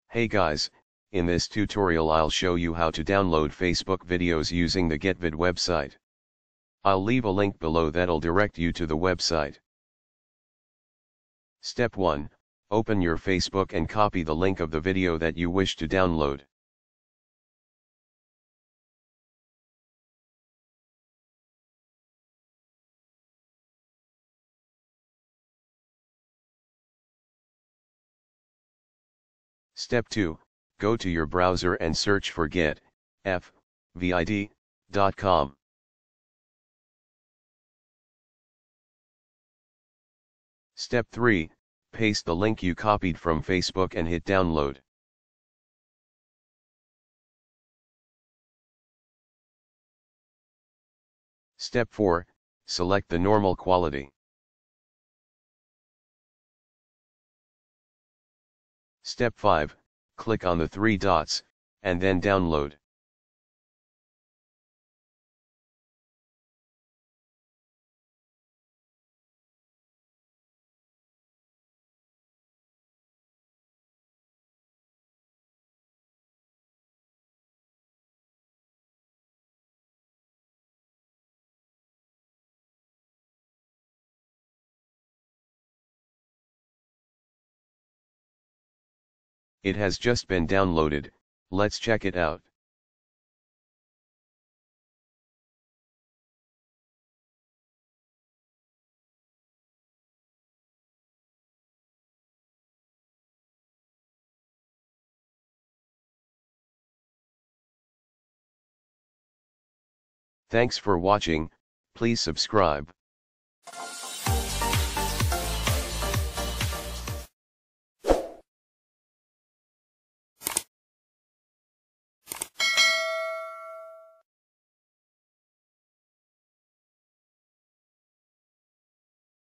Hey guys, in this tutorial I'll show you how to download Facebook videos using the GetVid website. I'll leave a link below that'll direct you to the website. Step 1, open your Facebook and copy the link of the video that you wish to download. Step 2, go to your browser and search for getfvid.com. Step 3, paste the link you copied from Facebook and hit download. Step 4, select the normal quality. Step 5, click on the 3 dots, and then download. It has just been downloaded, let's check it out. Thanks for watching, please subscribe.